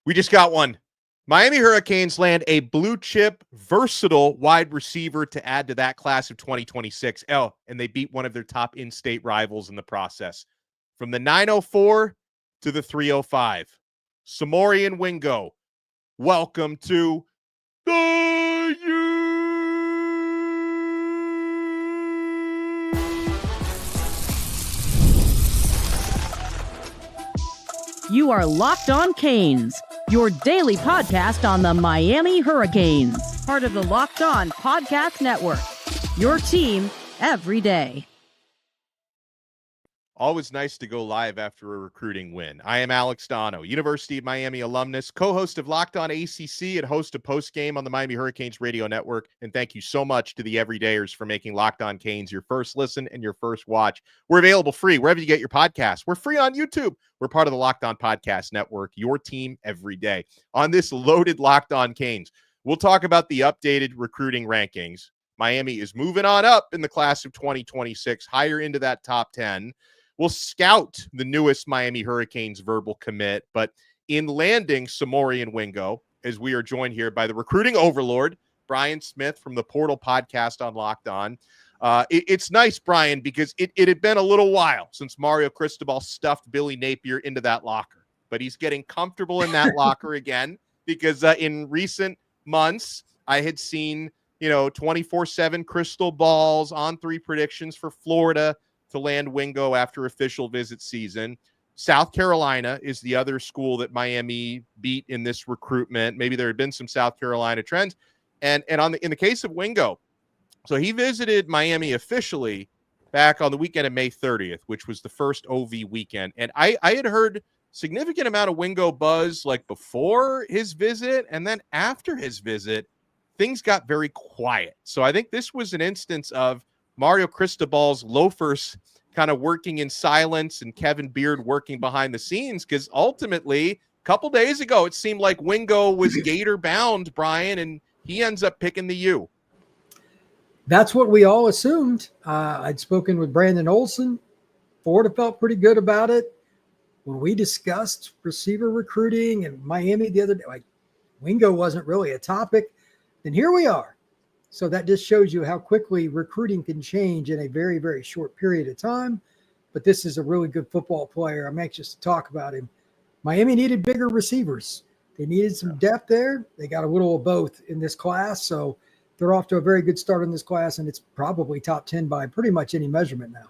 We just got one. Miami Hurricanes land a blue-chip, versatile wide receiver to add to that class of 2026. Oh, and they beat one of their top in-state rivals in the process. From the 904 to the 305. Somourian Wingo, welcome to the U. You are Locked On Canes, your daily podcast on the Miami Hurricanes, part of the Locked On Podcast Network, your team every day. Always nice to go live after a recruiting win. I am Alex Donno, University of Miami alumnus, co-host of Locked On ACC and host of Postgame on the Miami Hurricanes radio network. And thank you so much to the everydayers for making Locked On Canes your first listen and your first watch. We're available free wherever you get your podcasts. We're free on YouTube. We're part of the Locked On Podcast Network, your team every day. On this loaded Locked On Canes, we'll talk about the updated recruiting rankings. Miami is moving on up in the class of 2026, higher into that top 10. We'll scout the newest Miami Hurricanes verbal commit, but in landing Somourian Wingo, as we are joined here by the Recruiting Overlord, Brian Smith from the Portal Podcast on Locked On. It's nice, Brian, because it had been a little while since Mario Cristobal stuffed Billy Napier into that locker, but he's getting comfortable in that locker again because in recent months, I had seen, 24/7 crystal balls on 3 predictions for Florida to land Wingo after official visit season. South Carolina is the other school that Miami beat in this recruitment. Maybe there had been some South Carolina trends. And in the case of Wingo, so he visited Miami officially back on the weekend of May 30th, which was the first OV weekend. And I had heard significant amount of Wingo buzz like before his visit, and then after his visit, things got very quiet. So I think this was an instance of Mario Cristobal's loafers kind of working in silence and Kevin Beard working behind the scenes, because ultimately, a couple days ago, it seemed like Wingo was Gator bound, Brian, and he ends up picking the U. That's what we all assumed. I'd spoken with Brandon Olson. Florida felt pretty good about it. When we discussed receiver recruiting in Miami the other day, like Wingo wasn't really a topic. Then here we are. So that just shows you how quickly recruiting can change in a very, very short period of time. But this is a really good football player. I'm anxious to talk about him. Miami needed bigger receivers. They needed some depth there. They got a little of both in this class. So they're off to a very good start in this class, and it's probably top 10 by pretty much any measurement now.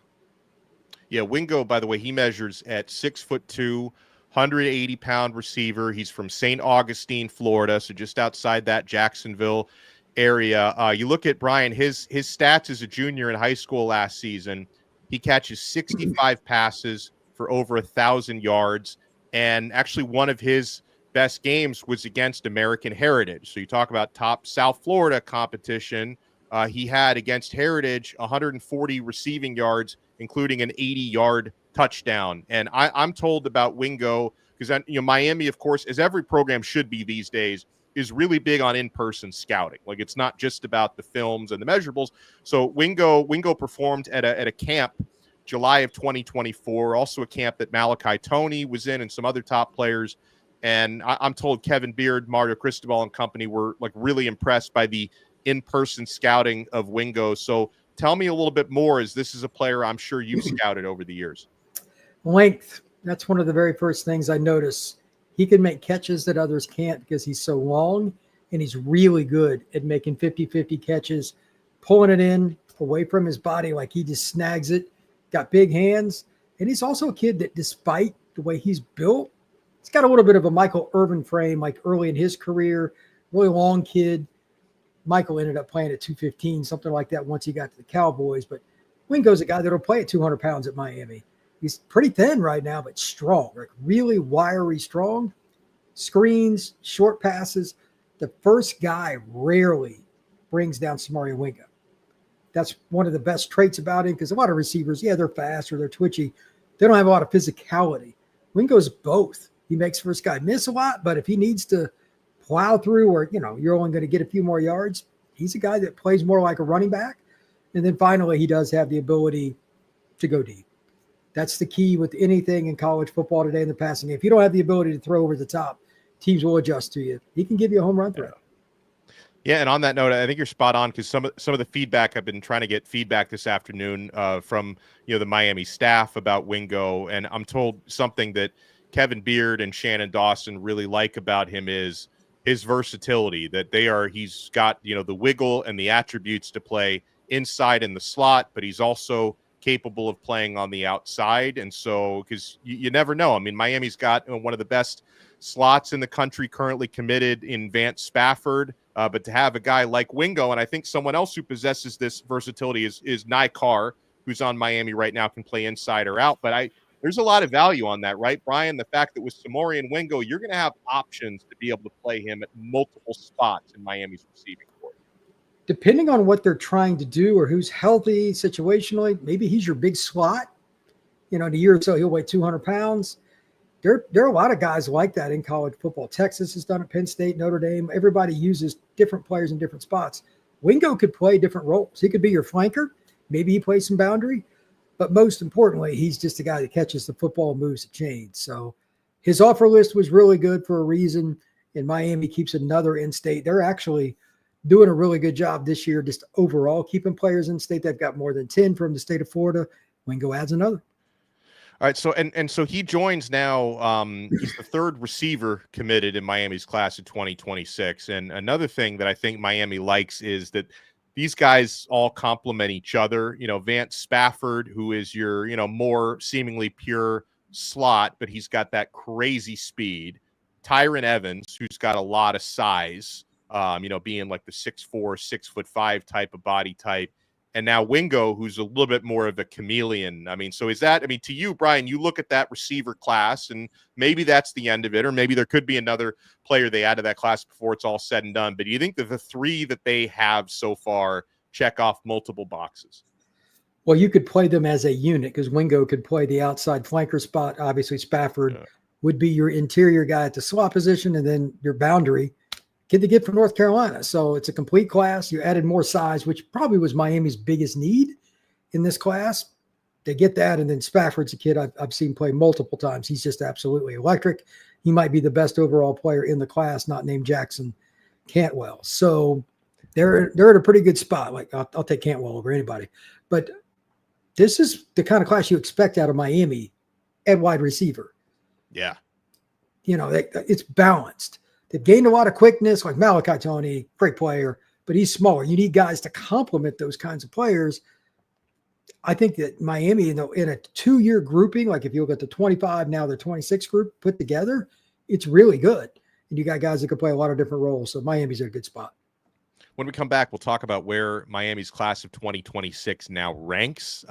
Yeah, Wingo, by the way, he measures at 6'2", 180-pound receiver. He's from St. Augustine, Florida, so just outside that Jacksonville area. You look at Brian, his stats as a junior in high school last season. He catches 65 passes for over 1,000 yards, and actually one of his best games was against American Heritage. So you talk about top South Florida competition. He had against Heritage 140 receiving yards, including an 80-yard touchdown. And I'm told about Wingo because Miami, of course, as every program should be these days, is really big on in-person scouting. Like, it's not just about the films and the measurables. So Wingo performed at a camp July of 2024, also a camp that Malachi Toney was in and some other top players. And I'm told Kevin Beard, Mario Cristobal and company were like really impressed by the in-person scouting of Wingo. So tell me a little bit more, as this is a player I'm sure you've scouted over the years. Length. That's one of the very first things I noticed. He can make catches that others can't because he's so long, and he's really good at making 50-50 catches, pulling it in away from his body like he just snags it, got big hands. And he's also a kid that, despite the way he's built, he's got a little bit of a Michael Irvin frame, like early in his career, really long kid. Michael ended up playing at 215, something like that once he got to the Cowboys. But Wingo's a guy that'll play at 200 pounds at Miami. He's pretty thin right now, but strong, like really wiry strong. Screens, short passes. The first guy rarely brings down Samori Wingo. That's one of the best traits about him, because a lot of receivers, they're fast or they're twitchy. They don't have a lot of physicality. Wingo's both. He makes first guy miss a lot, but if he needs to plow through or, you're only going to get a few more yards, he's a guy that plays more like a running back. And then finally, he does have the ability to go deep. That's the key with anything in college football today in the passing game. If you don't have the ability to throw over the top, teams will adjust to you. He can give you a home run threat. Yeah, and on that note, I think you're spot on because some of the feedback, I've been trying to get feedback this afternoon from the Miami staff about Wingo, and I'm told something that Kevin Beard and Shannon Dawson really like about him is his versatility. That he's got the wiggle and the attributes to play inside in the slot, but he's also capable of playing on the outside. And so, because you never know. I mean, Miami's got one of the best slots in the country currently committed in Vance Spafford. But to have a guy like Wingo, and I think someone else who possesses this versatility is Nye Carr, who's on Miami right now, can play inside or out. But there's a lot of value on that, right, Brian? The fact that with Somourian Wingo, you're going to have options to be able to play him at multiple spots in Miami's receiving court. Depending on what they're trying to do or who's healthy situationally, maybe he's your big slot. In a year or so, he'll weigh 200 pounds. There are a lot of guys like that in college football. Texas has done it, Penn State, Notre Dame. Everybody uses different players in different spots. Wingo could play different roles. He could be your flanker. Maybe he plays some boundary. But most importantly, he's just a guy that catches the football and moves the chains. So his offer list was really good for a reason. And Miami keeps another in-state. They're actually doing a really good job this year just overall keeping players in state. They've got more than 10 from the state of Florida. Wingo adds another. All right, so and so he joins now. He's the third receiver committed in Miami's class of 2026. And another thing that I think Miami likes is that these guys all complement each other. Vance Spafford, who is your more seemingly pure slot, but he's got that crazy speed. Tyran Evans, who's got a lot of size, being like the 6'4", 6'5" type of body type. And now Wingo, who's a little bit more of a chameleon. So to you, Brian, you look at that receiver class and maybe that's the end of it, or maybe there could be another player they add to that class before it's all said and done. But do you think that the three that they have so far check off multiple boxes? Well, you could play them as a unit because Wingo could play the outside flanker spot. Obviously, Spafford would be your interior guy at the slot position, and then your boundary kid to get from North Carolina. So it's a complete class. You added more size, which probably was Miami's biggest need in this class. They get that. And then Spafford's a kid I've seen play multiple times. He's just absolutely electric. He might be the best overall player in the class, not named Jackson Cantwell. So they're at a pretty good spot. Like I'll take Cantwell over anybody. But this is the kind of class you expect out of Miami at wide receiver. Yeah. It's balanced. They've gained a lot of quickness, like Malachi Tony, great player, but he's smaller. You need guys to complement those kinds of players. I think that Miami, in a 2-year grouping, like if you look at the 25, now the 26 group put together, it's really good. And you got guys that can play a lot of different roles. So Miami's in a good spot. When we come back, we'll talk about where Miami's class of 2026 now ranks.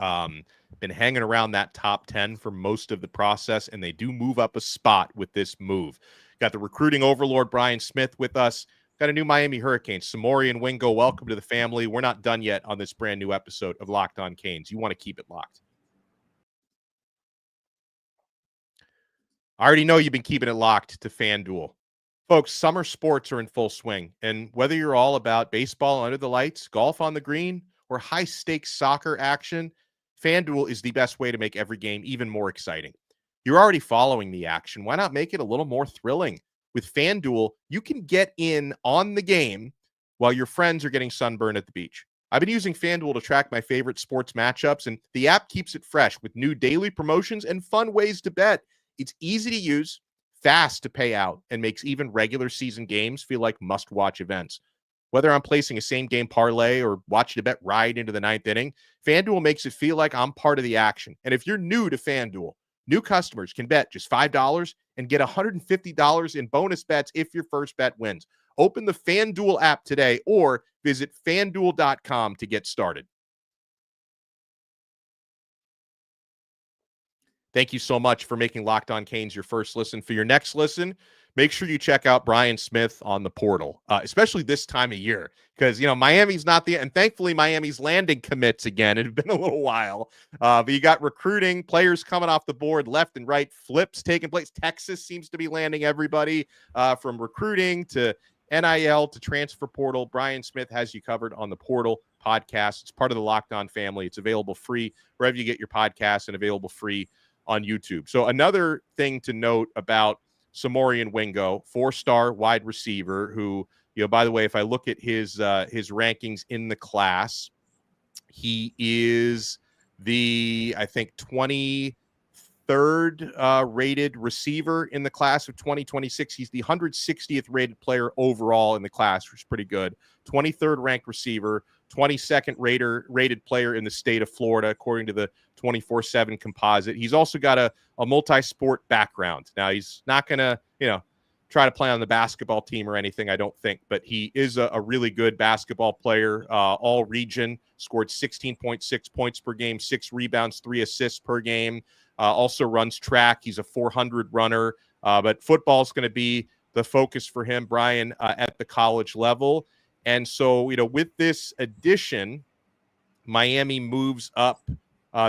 Been hanging around that top 10 for most of the process, and they do move up a spot with this move. Got the recruiting overlord, Brian Smith, with us. Got a new Miami Hurricanes, Somourian Wingo. Welcome to the family. We're not done yet on this brand new episode of Locked On Canes. You want to keep it locked. I already know you've been keeping it locked to FanDuel. Folks, summer sports are in full swing, and whether you're all about baseball under the lights, golf on the green, or high-stakes soccer action, FanDuel is the best way to make every game even more exciting. You're already following the action. Why not make it a little more thrilling? With FanDuel, you can get in on the game while your friends are getting sunburned at the beach. I've been using FanDuel to track my favorite sports matchups, and the app keeps it fresh with new daily promotions and fun ways to bet. It's easy to use, fast to pay out, and makes even regular season games feel like must-watch events. Whether I'm placing a same-game parlay or watching a bet ride into the ninth inning, FanDuel makes it feel like I'm part of the action. And if you're new to FanDuel, new customers can bet just $5 and get $150 in bonus bets if your first bet wins. Open the FanDuel app today or visit FanDuel.com to get started. Thank you so much for making Locked On Canes your first listen. For your next listen, make sure you check out Brian Smith on the portal, especially this time of year, because, Miami's not and thankfully Miami's landing commits again. It had been a little while, but you got recruiting, players coming off the board left and right, flips taking place. Texas seems to be landing everybody from recruiting to NIL to transfer portal. Brian Smith has you covered on the portal podcast. It's part of the Locked On family. It's available free wherever you get your podcasts and available free on YouTube. So another thing to note about Somourian Wingo, 4-star wide receiver who, by the way, if I look at his rankings in the class, he is the, I think, 23rd rated receiver in the class of 2026. He's the 160th rated player overall in the class, which is pretty good. 23rd ranked receiver, 22nd rated player in the state of Florida, according to the 24/7 composite. He's also got a multi-sport background. Now, he's not going to, try to play on the basketball team or anything, I don't think, but he is a really good basketball player, all region, scored 16.6 points per game, 6 rebounds, 3 assists per game, also runs track. He's a 400 runner, but football is going to be the focus for him, Brian, at the college level. And so, with this addition, Miami moves up.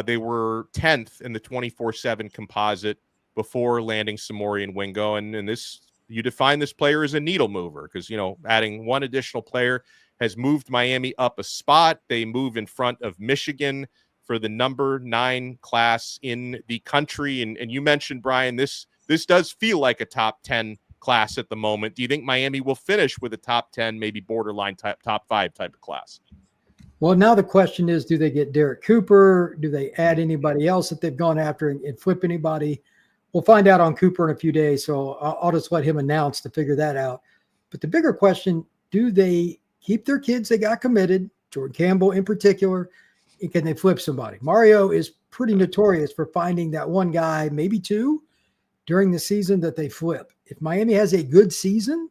They were 10th in the 24/7 composite before landing Somourian Wingo. And this, you define this player as a needle mover because, adding one additional player has moved Miami up a spot. They move in front of Michigan for the number 9 class in the country. And you mentioned, Brian, this does feel like a top 10 class at the moment. Do you think Miami will finish with a top 10, maybe borderline top 5 type of class? Well, now the question is, do they get Derek Cooper? Do they add anybody else that they've gone after and flip anybody? We'll find out on Cooper in a few days, so I'll just let him announce to figure that out. But the bigger question, do they keep their kids they got committed, Jordan Campbell in particular, and can they flip somebody? Mario is pretty notorious for finding that one guy, maybe two, during the season that they flip. If Miami has a good season,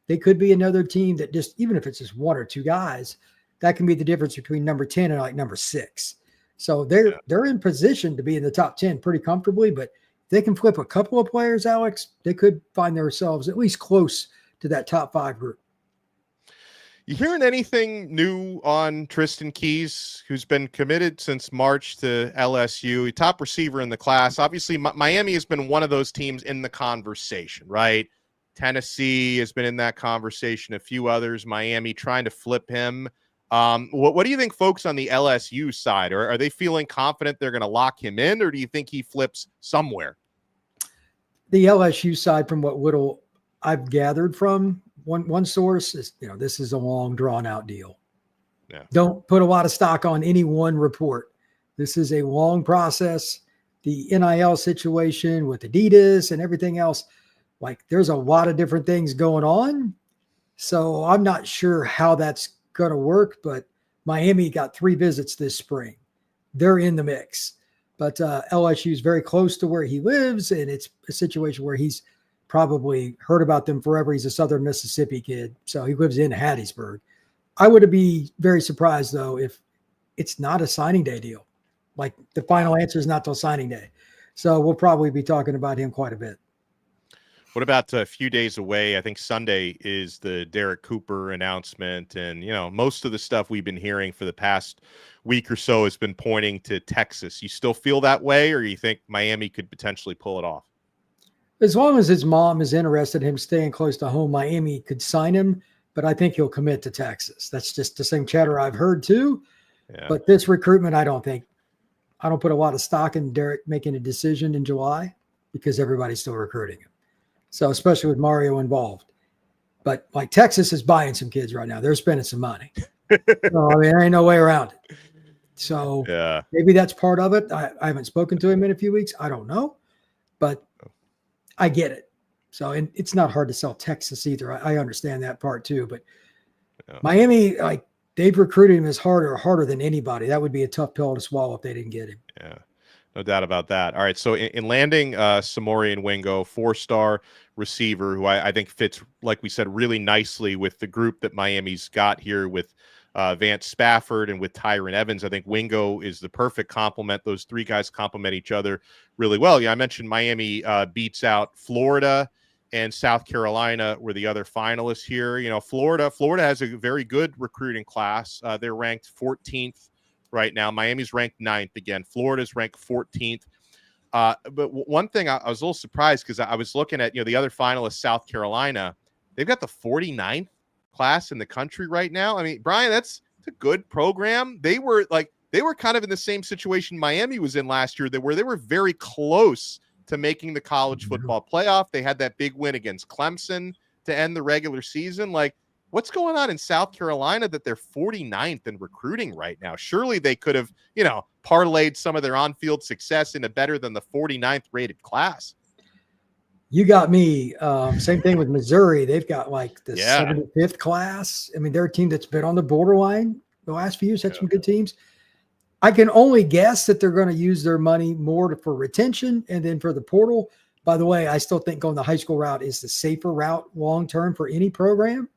they could be another team that just, even if it's just one or two guys, that can be the difference between number 10 and like number 6. So they're in position to be in the top 10 pretty comfortably, but they can flip a couple of players, Alex, they could find themselves at least close to that top 5 group. You hearing anything new on Tristan Keys, who's been committed since March to LSU, top receiver in the class? Obviously, Miami has been one of those teams in the conversation, right? Tennessee has been in that conversation, a few others, Miami trying to flip him. What do you think folks on the LSU side, or are they feeling confident they're going to lock him in, or do you think he flips somewhere? The LSU side, from what little I've gathered from one source, is, this is a long drawn out deal. Yeah. Don't put a lot of stock on any one report. This is a long process. The NIL situation with Adidas and everything else, like there's a lot of different things going on. So I'm not sure how that's going to work, but Miami got 3 visits this spring. They're in the mix, but LSU is very close to where he lives, and it's a situation where he's probably heard about them forever. He's a Southern Mississippi kid, so he lives in Hattiesburg. I would be very surprised, though, if it's not a signing day deal. Like the final answer is not till signing day. So we'll probably be talking about him quite a bit. What about a few days away? I think Sunday is the Derek Cooper announcement. And, most of the stuff we've been hearing for the past week or so has been pointing to Texas. You still feel that way, or you think Miami could potentially pull it off? As long as his mom is interested in him staying close to home, Miami could sign him, but I think he'll commit to Texas. That's just the same chatter I've heard too. Yeah. But this recruitment, I don't put a lot of stock in Derek making a decision in July because everybody's still recruiting him. So especially with Mario involved. But like Texas is buying some kids right now. They're spending some money. So, there ain't no way around it. So maybe that's part of it. I haven't spoken to him in a few weeks. I don't know. But I get it. So, and it's not hard to sell Texas either. I understand that part too. But Miami, like they've recruited him as harder than anybody. That would be a tough pill to swallow if they didn't get him. Yeah. No doubt about that. All right. So in landing Somourian Wingo, 4-star receiver, who I think fits, like we said, really nicely with the group that Miami's got here with Vance Spafford and with Tyran Evans. I think Wingo is the perfect complement. Those 3 guys complement each other really well. Yeah, I mentioned Miami beats out Florida and South Carolina were the other finalists here. Florida has a very good recruiting class. They're ranked 14th. Right now, Miami's ranked 9th again. Florida's ranked 14th. But one thing I was a little surprised because I was looking at the other finalists, South Carolina. They've got the 49th class in the country right now. I mean, Brian, it's a good program. They were kind of in the same situation Miami was in last year, where they were very close to making the college football playoff. They had that big win against Clemson to end the regular season. Like, what's going on in South Carolina that they're 49th in recruiting right now? Surely they could have, parlayed some of their on-field success into better than the 49th rated class. You got me. Same thing with Missouri. They've got like the 75th class. I mean, they're a team that's been on the borderline the last few years, had some good teams. I can only guess that they're going to use their money more for retention and then for the portal. By the way, I still think going the high school route is the safer route long-term for any program.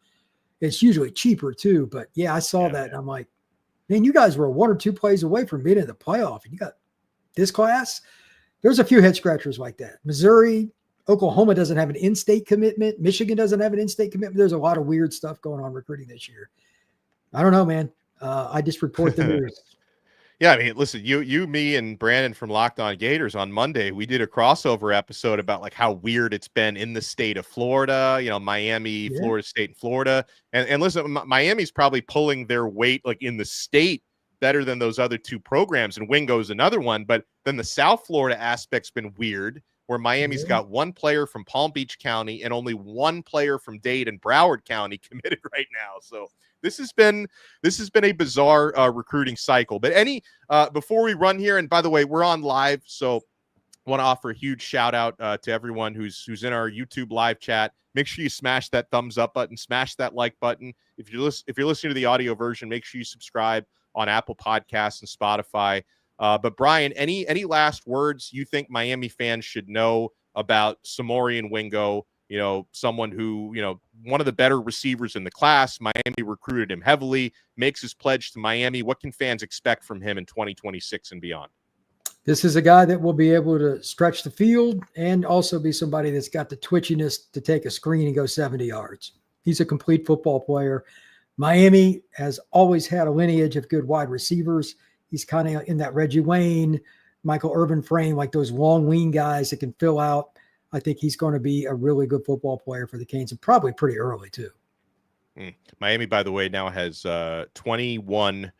It's usually cheaper too. But yeah, I saw that. And I'm like, man, you guys were 1 or 2 plays away from being in the playoff. And you got this class. There's a few head scratchers like that. Missouri, Oklahoma doesn't have an in-state commitment. Michigan doesn't have an in-state commitment. There's a lot of weird stuff going on recruiting this year. I don't know, man. I just report the news. Yeah, I mean, listen, you, me, and Brandon from Locked On Gators on Monday, we did a crossover episode about like how weird it's been in the state of Florida, Miami, Florida State, and Florida. And listen, Miami's probably pulling their weight like in the state better than those other 2 programs, and Wingo's another one. But then the South Florida aspect's been weird, where Miami's got 1 player from Palm Beach County and only 1 player from Dade and Broward County committed right now. So this has been a bizarre recruiting cycle. But before we run here, and by the way, we're on live, so I want to offer a huge shout out to everyone who's in our YouTube live chat. Make sure you smash that thumbs up button, smash that like button. If you're listening to the audio version, make sure you subscribe on Apple Podcasts and Spotify. But Brian, any last words you think Miami fans should know about Somourian Wingo? Someone who, one of the better receivers in the class. Miami recruited him heavily, makes his pledge to Miami. What can fans expect from him in 2026 and beyond? This is a guy that will be able to stretch the field and also be somebody that's got the twitchiness to take a screen and go 70 yards. He's a complete football player. Miami has always had a lineage of good wide receivers. He's kind of in that Reggie Wayne, Michael Irvin frame, like those long, lean guys that can fill out. I think he's going to be a really good football player for the Canes, and probably pretty early too. Miami, by the way, now has 21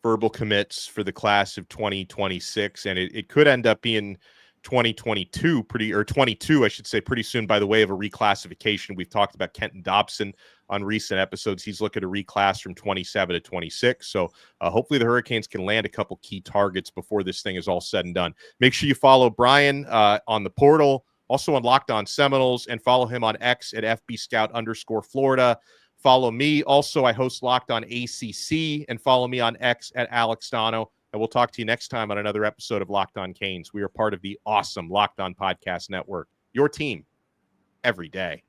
verbal commits for the class of 2026, and it could end up being 2022 22, I should say, pretty soon by the way of a reclassification. We've talked about Kenton Dobson on recent episodes. He's looking to reclass from 27 to 26. So hopefully the Hurricanes can land a couple key targets before this thing is all said and done. Make sure you follow Brian on the portal, also on Locked On Seminoles, and follow him on X at FBScout_Florida. Follow me. Also, I host Locked On ACC, and follow me on X at Alex Donno. And we'll talk to you next time on another episode of Locked On Canes. We are part of the awesome Locked On Podcast Network, your team every day.